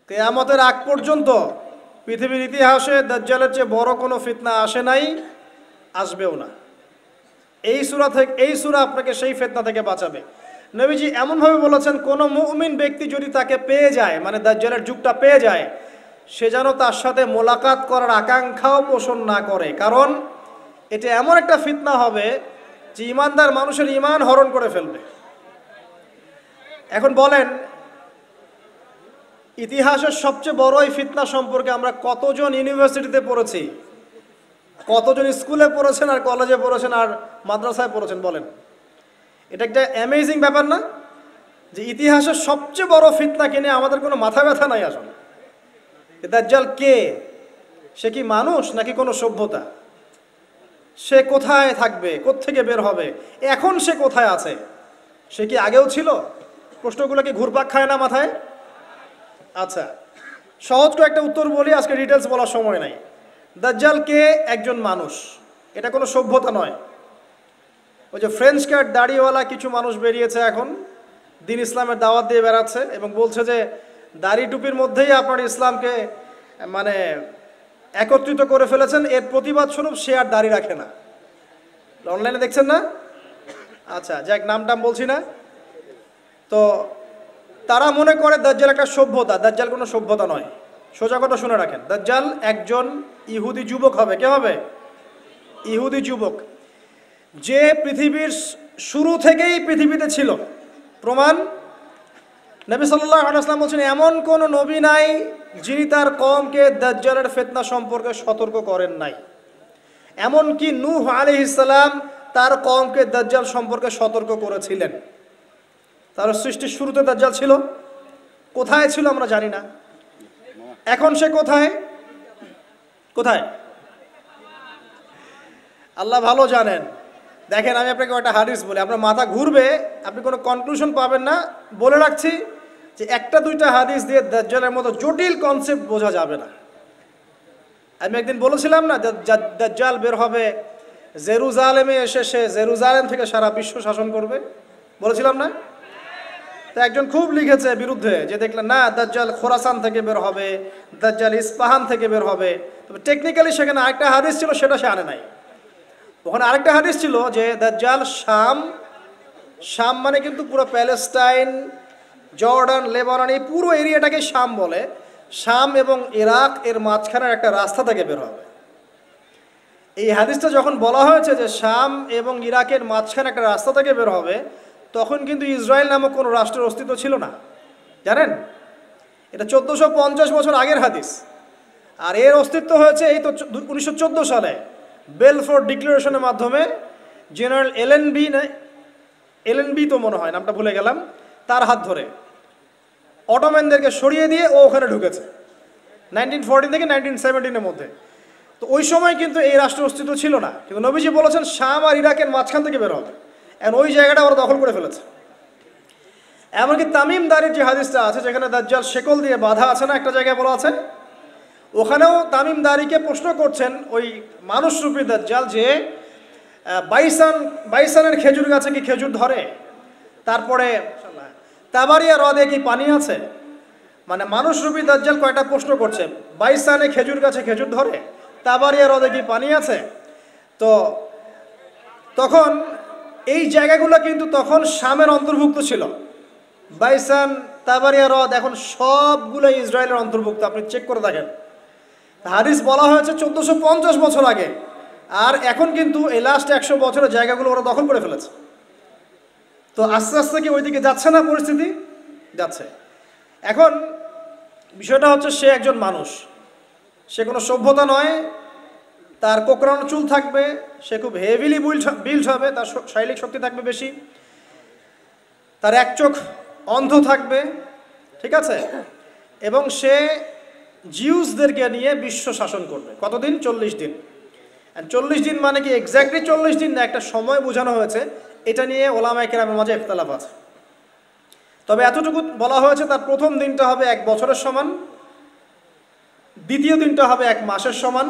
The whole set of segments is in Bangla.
কিয়ামতের আগ পর্যন্ত পৃথিবীর ইতিহাসে দাজ্জালের চেয়ে বড় কোনো ফিতনা আসে নাই, আসবেও না। এই সূরা আপনাকে সেই ফিতনা থেকে বাঁচাবে। নবীজি এমনভাবে বলেছেন, কোনো মুমিন ব্যক্তি যদি তাকে পেয়ে যায়, মানে দাজ্জালের যুগটা পেয়ে যায়, সে যেন তার সাথে মোলাকাত করার আকাঙ্ক্ষাও পোষণ না করে, কারণ এটা এমন একটা ফিতনা হবে যে ইমানদার মানুষের ইমান হরণ করে ফেলবে। এখন বলেন, ইতিহাসের সবচেয়ে বড় এই ফিতনা সম্পর্কে আমরা কতজন ইউনিভার্সিটিতে পড়েছি, কতজন স্কুলে পড়েছেন আর কলেজে পড়েছেন আর মাদ্রাসায় পড়েছেন? বলেন, এটা একটা অ্যামেজিং ব্যাপার না যে ইতিহাসের সবচেয়ে বড় ফিতনা কিনে আমাদের কোনো মাথা ব্যথা নাই আসলে। দাজ্জাল কে? সে কি মানুষ নাকি কোনো সভ্যতা? সে কোথায় থাকবে, কোত্থেকে বের হবে, এখন সে কোথায় আছে, সে কি আগেও ছিল? প্রশ্নগুলো কি ঘুরপাক খায় না মাথায়? আচ্ছা, সহজ করে একটা উত্তর বলি, আজকে ডিটেলস বলার সময় নাই। দাজ্জাল কে? একজন মানুষ, এটা কোনো সভ্যতা নয়। ওই যে ফ্রেঞ্চ কাট দাড়িওয়ালা কিছু মানুষ বেরিয়েছে এখন, দিন ইসলামের দাওয়াত দিয়ে বেড়াচ্ছে এবং বলছে যে দাড়ি টুপির মধ্যেই আপনার ইসলামকে মানে একত্রিত করে ফেলেছেন, এর প্রতিবাদ স্বরূপ সে আর দাড়ি রাখে না। অনলাইনে দেখছেন না? আচ্ছা, যাক, নাম টাম বলছি না। তো তারা মনে করে দাজ্জাল একটা সভ্যতা। দাজ্জাল কোনো সভ্যতা নয়। সোজা কথা শুনে রাখেন, দাজ্জাল একজন ইহুদি যুবক হবে। কে হবে? ইহুদি যুবক, যে পৃথিবীর শুরু থেকেই পৃথিবীতে ছিল। প্রমাণ, নবী সাল্লাল্লাহু আলাইহি ওয়াসাল্লাম বলছেন, এমন কোন নবী নাই যিনি তার কওমকে দাজ্জালের ফিতনা সম্পর্কে সতর্ক করেন নাই। এমনকি নূহ আলাইহিস সালাম তার কওমকে দাজ্জাল সম্পর্কে সতর্ক করেছিলেন। তার সৃষ্টির শুরুতে দাজ্জাল ছিল। কোথায় ছিল আমরা জানি না। এখন সে কোথায়? কোথায় আল্লাহ ভালো জানেন। দেখেন, আমি আপনাকে একটা হাদিস বলি, আপনার মাথা ঘুরবে, আপনি কোনো কনক্লুশন পাবেন না। বলে রাখছি যে একটা দুইটা হাদিস দিয়ে দাজ্জালের মতো জটিল কনসেপ্ট বোঝা যাবে না। আমি একদিন বলেছিলাম না, দাজ্জাল বের হবে জেরুজালেমে এসে, সে জেরুজালেম থেকে সারা বিশ্ব শাসন করবে, বলেছিলাম না? তো একজন খুব লিখেছে বিরুদ্ধে, যে দেখলেন না দাজ্জাল খোরাসান থেকে বের হবে, দাজ্জাল ইস্পাহান থেকে বের হবে। তবে টেকনিক্যালি সেখানে আরেকটা হাদিস ছিল, সেটা সে আনে নাই। ওখানে আরেকটা হাদিস ছিল যে দাজ্জাল শাম মানে কিন্তু পুরো প্যালেস্টাইন, জর্ডান, লেবানন, এই পুরো এরিয়াটাকে শাম বলে। শাম এবং ইরাক এর মাঝখানের একটা রাস্তা থেকে বের হবে। এই হাদিসটা যখন বলা হয়েছে যে শাম এবং ইরাকের মাঝখানে একটা রাস্তা থেকে বের হবে, তখন কিন্তু ইসরায়েল নামক কোনো রাষ্ট্রের অস্তিত্ব ছিল না, জানেন? এটা 1450 বছর আগের হাদিস। আর এর অস্তিত্ব হয়েছে এই তো 1914 সালে বেলফোর ডিক্লারেশনের মাধ্যমে। জেনারেল এলএনবি তো মনে হয়, নামটা ভুলে গেলাম, তার হাত ধরে অটোম্যানদেরকে সরিয়ে দিয়ে ও ওখানে ঢুকেছে 1914 থেকে 1917-এর মধ্যে। তো ওই সময় কিন্তু এই রাষ্ট্রের অস্তিত্ব ছিল না, কিন্তু নবীজি বলেছেন শাম আর ইরাকের মাঝখান থেকে বের হবে। এখন ওই জায়গাটা ওরা দখল করে ফেলেছে। এমনকি তামিম দারির যে হাদিসটা আছে, যেখানে দাজ্জাল শেকল দিয়ে বাঁধা আছে না, একটা জায়গায় বলা আছে, ওখানেও তামিম দারিকে প্রশ্ন করছেন ওই মানুষরূপী দাজ্জাল যে বাইসানের খেজুর গাছে কি খেজুর ধরে, তারপরে তাবারিয়া হ্রদে কি পানি আছে। মানে মানুষরূপী দাজ্জাল কয়টা প্রশ্ন করছে, বাইসানে খেজুর গাছে খেজুর ধরে, তাবারিয়া হ্রদে কি পানি আছে। তো তখন এই জায়গাগুলো কিন্তু তখন শামের অন্তর্ভুক্ত ছিল। বাইসান, তাবারিয়া হ্রদ এখন সবগুলো ইসরায়েলের অন্তর্ভুক্ত, আপনি চেক করে দেখেন। হাদিস বলা হয়েছে 1450 বছর আগে, আর এখন কিন্তু এই লাস্ট 100 বছরের জায়গাগুলো ওরা দখল করে ফেলেছে। তো আস্তে আস্তে কি ওইদিকে যাচ্ছে না পরিস্থিতি? যাচ্ছে। এখন বিষয়টা হচ্ছে, সে একজন মানুষ, সে কোনো সভ্যতা নয়। তার কোকড়ানো চুল থাকবে, সে খুব হেভিলি বিল্ড হবে, তার শারীরিক শক্তি থাকবে বেশি, তার এক চোখ অন্ধ থাকবে, ঠিক আছে? এবং সে জিউসদেরকে নিয়ে বিশ্ব শাসন করবে। কতদিন? 40 দিন। 40 দিন মানে কি এক্স্যাক্টলি 40 দিন না, একটা সময় বোঝানো হয়েছে। এটা নিয়ে ওলামায়ে কেরামের মাঝে ইখতিলাফ আছে। তবে এতটুকু বলা হয়েছে, তার প্রথম দিনটা হবে 1 বছরের সমান, দ্বিতীয় দিনটা হবে 1 মাসের সমান,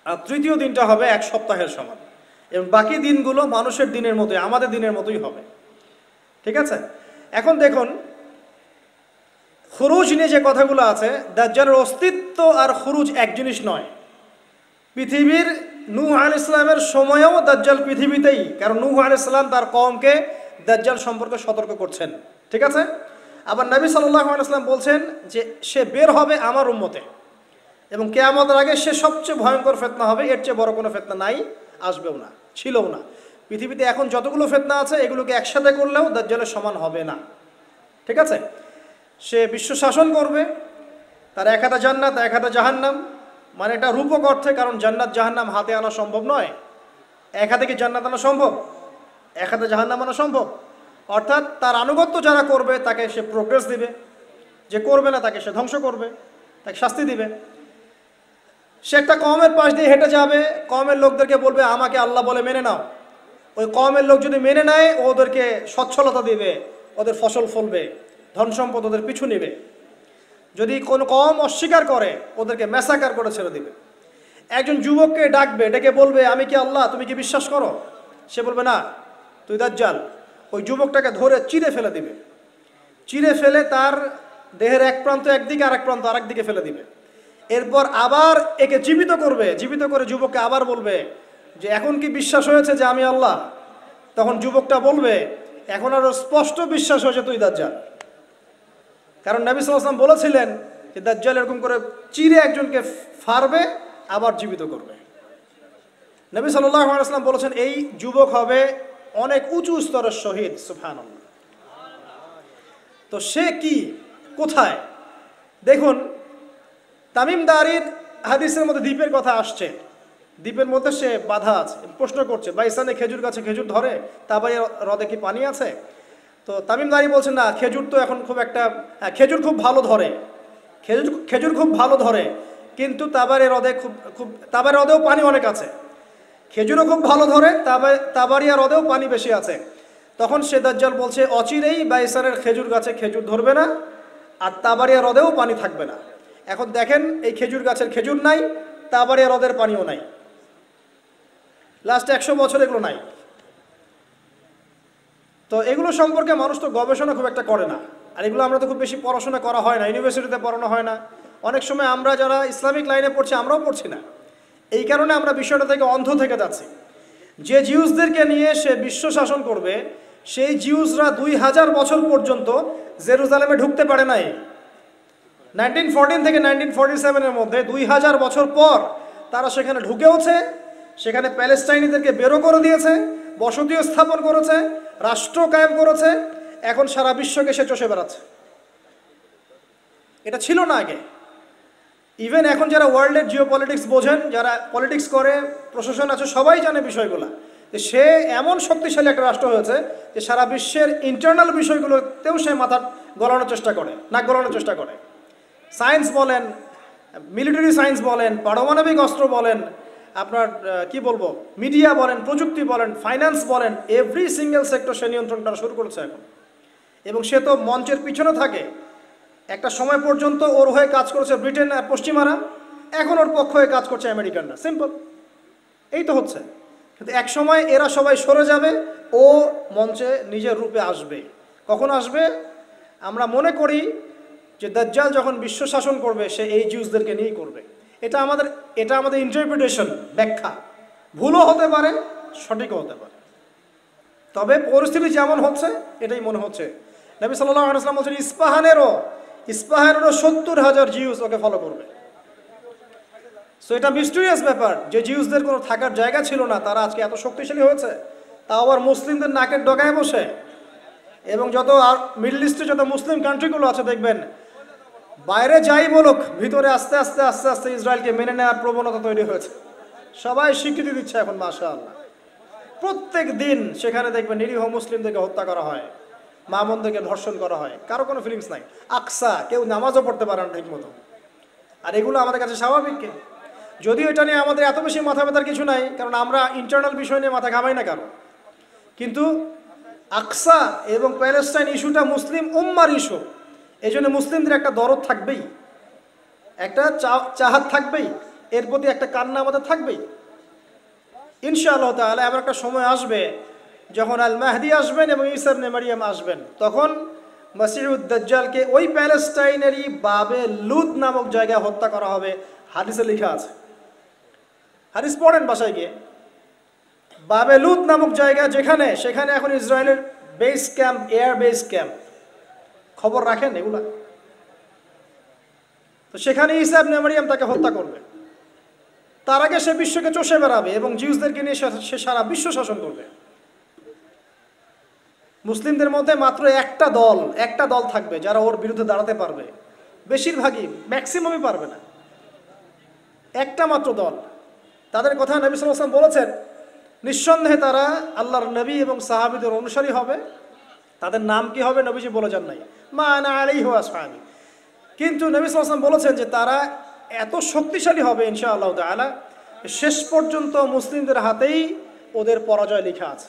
আর তৃতীয় দিনটা হবে 1 সপ্তাহের সমান। এবং বাকি দিনগুলো মানুষের দিনের মতোই, আমাদের দিনের মতোই হবে, ঠিক আছে? এখন দেখুন, খুরুজ নিয়ে যে কথাগুলো আছে, দাজ্জালের অস্তিত্ব আর খুরুজ এক জিনিস নয়। পৃথিবীর নূহ আলাইহিস সালামের সময়েও দাজ্জাল পৃথিবীতেই, কারণ নূহ আলাইহিস সালাম তার কওমকে দাজ্জাল সম্পর্কে সতর্ক করছেন, ঠিক আছে। আবার নবী সাল্লাল্লাহু আলাইহি ওয়াসাল্লাম বলছেন যে সে বের হবে আমার উম্মতে, এবং কিয়ামতের আগে সে সবচেয়ে ভয়ঙ্কর ফিতনা হবে, এর চেয়ে বড় কোনো ফিতনা নাই, আসবেও না, ছিলও না। পৃথিবীতে এখন যতগুলো ফিতনা আছে এগুলোকে একসাথে করলেও দাজ্জালের সমান হবে না, ঠিক আছে। সে বিশ্ব শাসন করবে, তার এক হাতে জান্নাত এক হাতে জাহান্নাম, মানে এটা রূপক অর্থে, কারণ জান্নাত জাহান্নাম হাতে আনা সম্ভব নয়। এক হাতে কি জান্নাত আনা সম্ভব? এক হাতে জাহান্নাম আনা সম্ভব? অর্থাৎ তার আনুগত্য যারা করবে তাকে সে প্রোগ্রেস দিবে, যে করবে না তাকে সে ধ্বংস করবে, তাকে শাস্তি দিবে। সে একটা কওমের পাশ দিয়ে হেঁটে যাবে, কওমের লোকদেরকে বলবে আমাকে আল্লাহ বলে মেনে নাও। ওই কওমের লোক যদি মেনে নেয় ওদেরকে সচ্ছলতা দিবে, ওদের ফসল ফলবে, ধন সম্পদ ওদের পিছু নেবে। যদি কোনো কওম অস্বীকার করে ওদেরকে ম্যাসাকার করে ছেড়ে দিবে। একজন যুবককে ডাকবে, ডেকে বলবে আমি কি আল্লাহ, তুমি কি বিশ্বাস করো? সে বলবে না, তুই দাজ্জাল। ওই যুবকটাকে ধরে চিরে ফেলে দিবে, চিরে ফেলে তার দেহের এক প্রান্ত একদিকে আর এক প্রান্ত আরেক দিকে ফেলে দিবে। এরপর আবার একে জীবিত করবে, জীবিত করে যুবককে আবার বলবে যে এখন কি বিশ্বাস হয়েছে যে আমি আল্লাহ? তখন যুবকটা বলবে এখন আরো স্পষ্ট বিশ্বাস হয়েছে তুই দাজ্জাল। কারণ নবী সাল্লাল্লাহু আলাইহি ওয়াসাল্লাম বলেছিলেন যে দাজ্জাল এরকম করে চিরে একজনকে ফাড়বে আবার জীবিত করবে। নবী সাল্লাল্লাহু আলাইহি ওয়াসাল্লাম বলেছেন এই যুবক হবে অনেক উঁচু স্তরের শহীদ। সুবহানাল্লাহ। তো সে কি, কোথায়? দেখুন, তামিম দারির হাদিসের মধ্যে দ্বীপের কথা আসছে, দ্বীপের মধ্যে সে বাধা আছে, প্রশ্ন করছে বাইসানে খেজুর গাছে খেজুর ধরে, তারপরে হ্রদে কি পানি আছে? তো তামিম দারি বলছেন না, খেজুর তো এখন খুব একটা, খেজুর খুব ভালো ধরে, খেজুর খুব ভালো ধরে, কিন্তু তাবারে হ্রদে তাবারে হ্রদেও পানি অনেক আছে। খেজুরও খুব ভালো ধরে, তাবারিয়া হ্রদেও পানি বেশি আছে। তখন সে দাজ্জাল বলছে অচিরেই বাইসানের খেজুর গাছে খেজুর ধরবে না, আর তাবারিয়া হ্রদেও পানি থাকবে না। এখন দেখেন এই খেজুর গাছের খেজুর নাই, তাবারিয়া হ্রদের পানিও নাই, লাস্ট 100 বছর এগুলো নাই। তো এগুলো সম্পর্কে মানুষ তো গবেষণা খুব একটা করে না, আর এগুলো আমরা তো খুব বেশি পড়াশোনা করা হয় না, ইউনিভার্সিটিতে পড়ানো হয় না। অনেক সময় আমরা যারা ইসলামিক লাইনে পড়ছি আমরাও পড়ছি না, এই কারণে আমরা বিষয়টা থেকে অন্ধ থেকে যাচ্ছি। যে জিউসদেরকে নিয়ে সে বিশ্ব শাসন করবে, সেই জিউসরা 2000 বছর পর্যন্ত জেরুজালেমে ঢুকতে পারে নাই। 1914 থেকে 1947-এর মধ্যে 2000 বছর পর তারা সেখানে ঢুকেওছে, সেখানে প্যালেস্টাইনিদেরকে বেরো করে দিয়েছে, বসতিও স্থাপন করেছে, রাষ্ট্র কায়েম করেছে। এখন সারা বিশ্বকে সে চষে বেড়াচ্ছে। এটা ছিল না আগে। ইভেন এখন যারা ওয়ার্ল্ডের জিও পলিটিক্স বোঝেন, যারা পলিটিক্স করে, প্রশাসন আছে, সবাই জানে বিষয়গুলো, যে সে এমন শক্তিশালী একটা রাষ্ট্র হয়েছে যে সারা বিশ্বের ইন্টারনাল বিষয়গুলোতেও সে মাথা গলানোর চেষ্টা করে, নাক গলানোর চেষ্টা করে। সায়েন্স বলেন, মিলিটারি সায়েন্স বলেন, পারমাণবিক অস্ত্র বলেন, আপনার কি বলবো, মিডিয়া বলেন, প্রযুক্তি বলেন, ফাইন্যান্স বলেন, এভরি সিঙ্গেল সেক্টর সে নিয়ন্ত্রণ করা শুরু করেছে এখন। এবং সে তো মঞ্চের পিছনে থাকে। একটা সময় পর্যন্ত ওর হয়ে কাজ করেছে ব্রিটেন আর পশ্চিমারা, এখন ওর পক্ষ হয়ে কাজ করছে আমেরিকানরা। সিম্পল, এই তো হচ্ছে। কিন্তু এক সময় এরা সবাই সরে যাবে, ও মঞ্চে নিজের রূপে আসবে। কখন আসবে? আমরা মনে করি যে দাজ্জাল যখন বিশ্ব শাসন করবে সে এই জিউসদেরকে নিয়েই করবে। এটা আমাদের ইন্টারপ্রিটেশন, ব্যাখ্যা। ভুলও হতে পারে, সঠিকও হতে পারে, তবে পরিস্থিতি যেমন হচ্ছে এটাই মনে হচ্ছে। নবী সাল্লাল্লাহু আলাইহি ওয়াসাল্লাম বলছেন ইস্পাহানেরও 70,000 জিউস ওকে ফলো করবে। সো এটা মিস্টেরিয়াস ব্যাপার যে জিউসদের কোনো থাকার জায়গা ছিল না, তারা আজকে এত শক্তিশালী হয়েছে, তাও আবার মুসলিমদের নাকের ডগায় বসে। এবং যত মিডল ইস্টে যত মুসলিম কান্ট্রিগুলো আছে দেখবেন, বাইরে যাই বলুক, ভিতরে আস্তে আস্তে আস্তে আস্তে ইসরায়েলকে মেনে নেওয়ার প্রবণতা তৈরি হয়েছে। সবাই স্বীকৃতি দিচ্ছে এখন, মাশাআল্লাহ। প্রত্যেক দিন সেখানে দেখবেন নিরীহ মুসলিমদেরকে হত্যা করা হয়, মা বোনদেরকে ধর্ষণ করা হয়, কারো কোনো ফিলিংস নাই। আকসা, কেউ নামাজও পড়তে পারে না ঠিক মতো। আর এগুলো আমাদের কাছে স্বাভাবিক। যদিও এটা নিয়ে আমাদের এত বেশি মাথা ব্যথার কিছু নাই, কারণ আমরা ইন্টারনাল বিষয় নিয়ে মাথা ঘামাই না কারো। কিন্তু আকসা এবং প্যালেস্টাইন ইস্যুটা মুসলিম উম্মার ইস্যু, এই জন্য মুসলিমদের একটা দরদ থাকবেই, একটা চাহাত থাকবেই, এর প্রতি একটা কান্না আমাদের থাকবেই। ইনশাআল্লাহ তাআলা এমন একটা সময় আসবে যখন আল মাহদি আসবেন এবং ঈসা ইবনে মারইয়াম আসবেন, তখন মসিহুদ দাজ্জালকে ওই প্যালেস্টাইনেরই বাবে লুদ নামক জায়গায় হত্যা করা হবে, হাদিসে লেখা আছে। হাদিস পড়েন বাসায় গিয়ে। বাবে লুদ নামক জায়গা যেখানে, সেখানে এখন ইসরায়েলের base camp, air base camp. খবর রাখেন এগুলা? তো সেখানে ঈসা ইবনে মারইয়াম তাকে হত্যা করবে। তার আগে সে বিশ্বকে চষে বেড়াবে এবং জিউসদেরকে নিয়ে সে সারা বিশ্ব শাসন করবে। মুসলিমদের মধ্যে মাত্র একটা দল থাকবে যারা ওর বিরুদ্ধে দাঁড়াতে পারবে। বেশিরভাগই, ম্যাক্সিমামই পারবে না। একটা মাত্র দল। তাদের কথা নবী সাল্লাল্লাহু আলাইহি ওয়াসাল্লাম বলেছেন, নিঃসন্দেহে তারা আল্লাহর নবী এবং সাহাবীদের অনুসারী হবে। তাদের নাম কি হবে নবীজি বলে যান নাই, মা আনা আলাইহি ওয়া আসহাবি। কিন্তু নবী সাল্লাল্লাহু আলাইহি ওয়াসাল্লাম বলেছেন যে তারা এত শক্তিশালী হবে ইনশাআল্লাহ তাআলা, শেষ পর্যন্ত মুসলিমদের হাতেই ওদের পরাজয় লেখা আছে।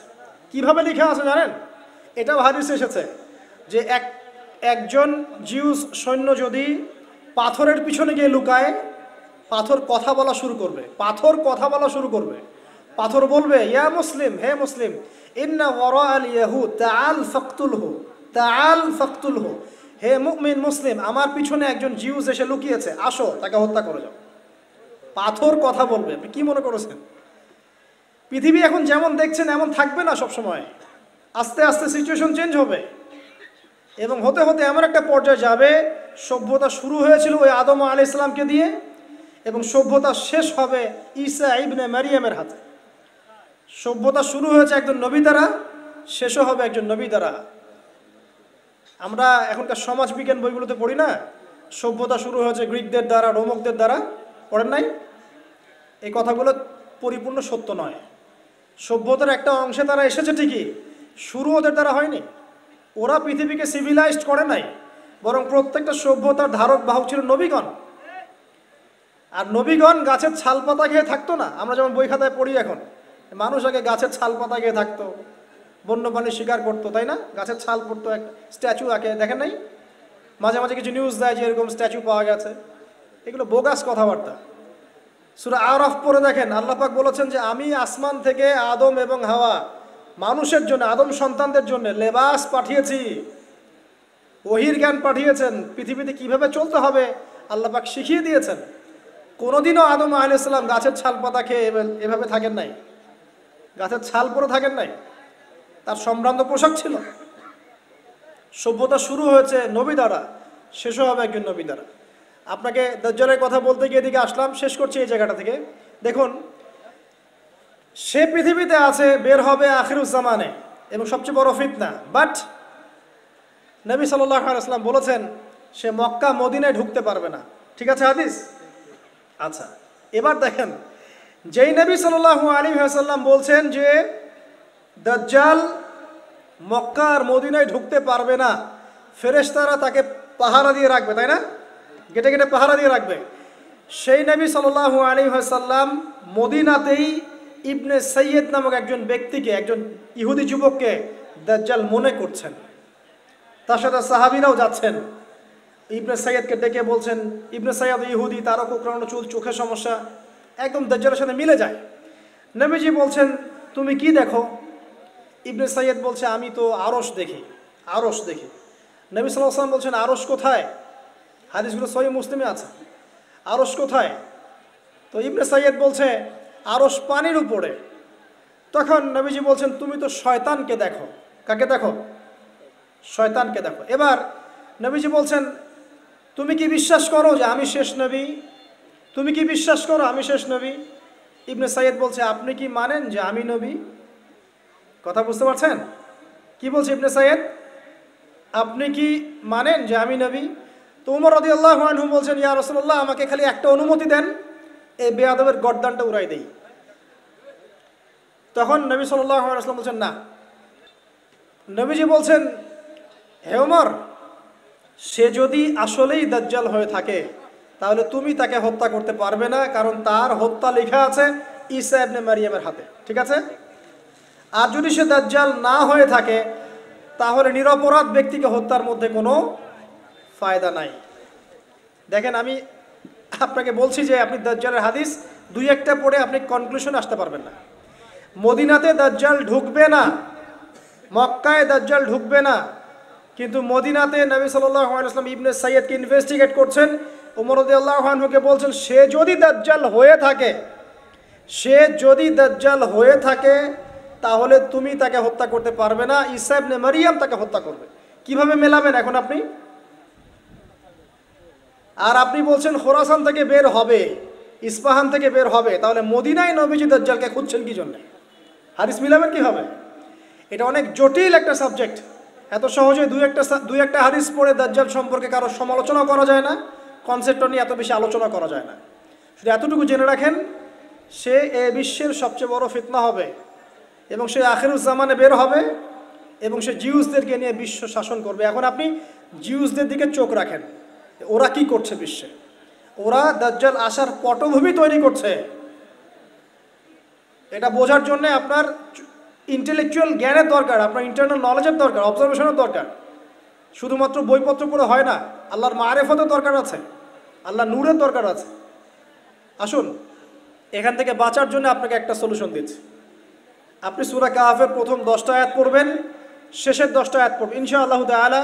কিভাবে লেখা আছে জানেন? এটাও হাদিসে এসেছে যে একজন জিউস সৈন্য যদি পাথরের পিছনে গিয়ে লুকায়, পাথর কথা বলা শুরু করবে। পাথর বলবে, ইয়া মুসলিম, হে মুসলিম, ইন্না ওয়ারা আল ইয়াহুদ তাআল ফাকতুলহু, হে মুমিন মুসলিম, আমার পিছনে একজন জিউস এসে লুকিয়েছে, আসো তাকে হত্যা করে যাও। পাথর কথা বলবে। আপনি কি মনে করেছেন পৃথিবী এখন যেমন দেখছেন এমন থাকবে না সব সময়? আস্তে আস্তে সিচুয়েশন চেঞ্জ হবে এবং হতে হতে এমন একটা পর্যায়ে যাবে, সভ্যতা শুরু হয়েছিল ওই আদম আলাইহিস সালামকে দিয়ে এবং সভ্যতা শেষ হবে ঈসা ইবনে মারইয়ামের হাতে। সভ্যতা শুরু হয়েছে একজন নবী দ্বারা, শেষও হবে একজন নবী দ্বারা। আমরা এখনকার সমাজ বিজ্ঞান বইগুলোতে পড়ি না, সভ্যতা শুরু হয়েছে গ্রিকদের দ্বারা, রোমকদের দ্বারা, পড়েন নাই? এই কথাগুলো পরিপূর্ণ সত্য নয়। সভ্যতার একটা অংশে তারা এসেছে ঠিকই, শুরু ওদের দ্বারা হয়নি। ওরা পৃথিবীকে সিভিলাইজড করে নাই, বরং প্রত্যেকটা সভ্যতার ধারক বাহক ছিল নবীগণ। আর নবীগণ গাছের ছাল পাতা খেয়ে থাকতো না। আমরা যেমন বই খাতায় পড়ি এখন, মানুষ আগে গাছের ছাল পাতা খেয়ে থাকতো, বন্যপ্রাণী শিকার করতো, তাই না? গাছের ছাল পড়তো, একটা স্ট্যাচু আঁকে, দেখেন নাই? মাঝে মাঝে কিছু নিউজ দেয় যে এরকম স্ট্যাচু পাওয়া গেছে। এগুলো বোগাস কথাবার্তা। সূরা আরাফ পড়ে দেখেন, আল্লাহ পাক বলেছেন যে আমি আসমান থেকে আদম এবং হাওয়া, মানুষের জন্য, আদম সন্তানদের জন্য লেবাস পাঠিয়েছি, ওহীর জ্ঞান পাঠিয়েছেন, পৃথিবীতে কিভাবে চলতে হবে আল্লাহ পাক শিখিয়ে দিয়েছেন। কোনোদিনও আদম আলাইহিস সালাম গাছের ছাল পাতা খেয়ে এভাবে থাকেন নাই, গাছের ছাল পরে থাকেন নাই। তার সম্ভ্রান্ত পোশাক ছিল। সভ্যতা শুরু হয়েছে নবী দ্বারা, শেষও হবে একজন নবী দ্বারা। আপনাকে দাজ্জালের কথা বলতে গিয়ে এদিকে আসলাম, শেষ করছি এই জায়গাটা থেকে। দেখুন, সে পৃথিবীতে আছে, বের হবে আখিরুজ জামানে এবং সবচেয়ে বড় ফিতনা। বাট নবী সাল্লাল্লাহু আলাইহি ওয়াসাল্লাম বলেছেন সে মক্কা মদিনায় ঢুকতে পারবে না। ঠিক আছে হাদিস? আচ্ছা, এবার দেখেন, যেই নবী সাল্লাল্লাহু আলাইহি ওয়াসাল্লাম বলছেন যে দাজ্জাল মক্কা আর মদিনায় ঢুকতে পারবে না, ফেরেশতারা তাকে পাহারা দিয়ে রাখবে, তাই না? গেটে গেটে পাহারা দিয়ে রাখবে। সেই নবী সাল্লাল্লাহু আলাইহি ওয়াসাল্লাম মদিনাতেই ইবনে সৈয়দ নামক একজন ব্যক্তিকে, একজন ইহুদি যুবককে দাজ্জাল মনে করছেন। তার সাথে সাহাবীরাও যাচ্ছেন। ইবনে সৈয়দকে ডেকে বলছেন, ইবনে সৈয়দ ইহুদি, তারও কোঁকড়ানো চুল, চোখের সমস্যা, একদম দাজ্জালের সাথে মিলে যায়। নবীজি বলছেন তুমি কি দেখো? ইবনে সৈয়দ বলছে আমি তো আরশ দেখি। নবী সাল্লাল্লাহু আলাইহি ওয়াসাল্লাম বলছেন আরশ কোথায়? হাদিসগুলো সহিহ মুসলিমে আছে। আরশ কোথায়? তো ইবনে সৈয়দ বলছে আরশ পানির উপরে। তখন নবীজি বলছেন তুমি তো শয়তানকে দেখো। কাকে দেখো? শয়তানকে দেখো। এবার নবীজি বলছেন তুমি কি বিশ্বাস করো যে আমি শেষ নবী? তুমি কি বিশ্বাস করো আমি শেষ নবী? ইবনে সৈয়দ বলছে আপনি কি মানেন যে আমি নবী? কথা বুঝতে পারছেন কি বলছে ইবনে সৈয়দ? আপনি কি মানেন যে আমি নবী? তো উমর রাদিয়াল্লাহু আনহু বলছেন ইয়া রাসূলুল্লাহ, আমাকে খালি একটা অনুমতি দেন, এই বেয়াদবের গর্দানটা উড়াই দেই। তখন নবী সাল্লাল্লাহু আলাইহি ওয়াসাল্লাম বলছেন না। নবীজি বলছেন হে ওমর, সে যদি আসলেই দাজ্জাল হয়ে থাকে তাহলে তুমি তাকে হত্যা করতে পারবে না, কারণ তার হত্যা লেখা আছে ঈসা ইবনে মারইয়ামের হাতে। ঠিক আছে? আর যদি সে দাজ্জাল না হয়ে থাকে তাহলে নিরপরাধ ব্যক্তিকে হত্যার মধ্যে কোনো ফায়দা নাই। দেখেন, আমি আপনাকে বলছি যে আপনি দাজ্জালের হাদিস দুই একটা পড়ে আপনি কনক্লুশনে আসতে পারবেন না। মদিনাতে দাজ্জাল ঢুকবে না, মক্কায় দাজ্জাল ঢুকবে না, কিন্তু মদিনাতে নবী সাল্লাল্লাহু আলাইহি ওয়াসাল্লাম ইবনে সাইয়্যিদকে ইনভেস্টিগেট করছেন। ওমর রাদিয়াল্লাহু আনহুকে বলছেন, সে যদি দাজ্জাল হয়ে থাকে, তাহলে তুমি তাকে হত্যা করতে পারবে না, ঈসা ইবনে মারইয়াম তাকে হত্যা করবে। কিভাবে মেলাবেন এখন আপনি? আর আপনি বলছেন খোরাসান থেকে বের হবে, ইস্পাহান থেকে বের হবে, তাহলে মদিনায় নবীজি দাজ্জালকে খুঁজছেন কি জন্য? হাদিস মিলাবেন কিভাবে? এটা অনেক জটিল একটা সাবজেক্ট। এত সহজে দুই একটা হাদিস পড়ে দাজ্জাল সম্পর্কে কারো সমালোচনা করা যায় না, কনসেপ্টটা নিয়ে এত বেশি আলোচনা করা যায় না। শুধু এতটুকু জেনে রাখেন, সে এ বিশ্বের সবচেয়ে বড় ফিতনা হবে এবং সে আখিরুজ্জামানে বের হবে এবং সে জিউসদেরকে নিয়ে বিশ্ব শাসন করবে। এখন আপনি জিউসদের দিকে চোখ রাখেন, ওরা কি করছে বিশ্বে। ওরা দাজ্জাল আসার পটভূমি তৈরি করছে। এটা বোঝার জন্য আপনার ইন্টেলেকচুয়াল জ্ঞানের দরকার, আপনার ইন্টারনাল নলেজের দরকার, অবজারভেশনের দরকার। শুধুমাত্র বইপত্র পড়ে হয় না, আল্লাহর মারেফতের দরকার আছে, আল্লাহ নূরের দরকার আছে। আসুন, এখান থেকে বাঁচার জন্য আপনাকে একটা সলিউশন দিচ্ছি। আপনি সূরা কাহফের প্রথম 10টা আয়াত পড়বেন, শেষের 10টা আয়াত পড়বেন। ইনশাআল্লাহু তাআলা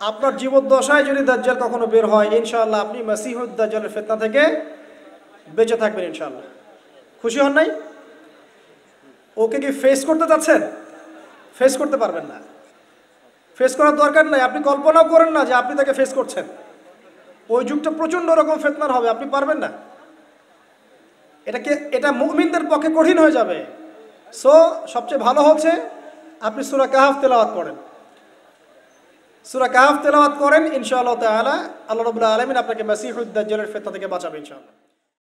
আপনার জীবদ্দশায় যদি দাজ্জাল কখনো বের হয়, ইনশাআল্লাহ আপনি মাসিহুদ দাজ্জালের ফিতনা থেকে বেঁচে থাকবেন ইনশাআল্লাহ। খুশি হন নাই? ওকে কি ফেস করতে চাচ্ছেন? ফেস করতে পারবেন না, ফেস করার দরকার নাই। আপনি কল্পনাও করেন না যে আপনি তাকে ফেস করছেন। ওই যুগটা প্রচণ্ড রকম ফিতনার হবে, আপনি পারবেন না। এটা মুমিনদের পক্ষে কঠিন হয়ে যাবে। সো সবচেয়ে ভালো হচ্ছে আপনি সূরা কাহফ তেলাওয়াত করেন। সূরা কাহফ তেলাওয়াত করেন, ইনশাআল্লাহ তাআলা আল্লাহ রাব্বুল আলামিন আপনাকে মাসিহুদ দাজ্জালের ফিতনা থেকে বাঁচাবে ইনশাআল্লাহ।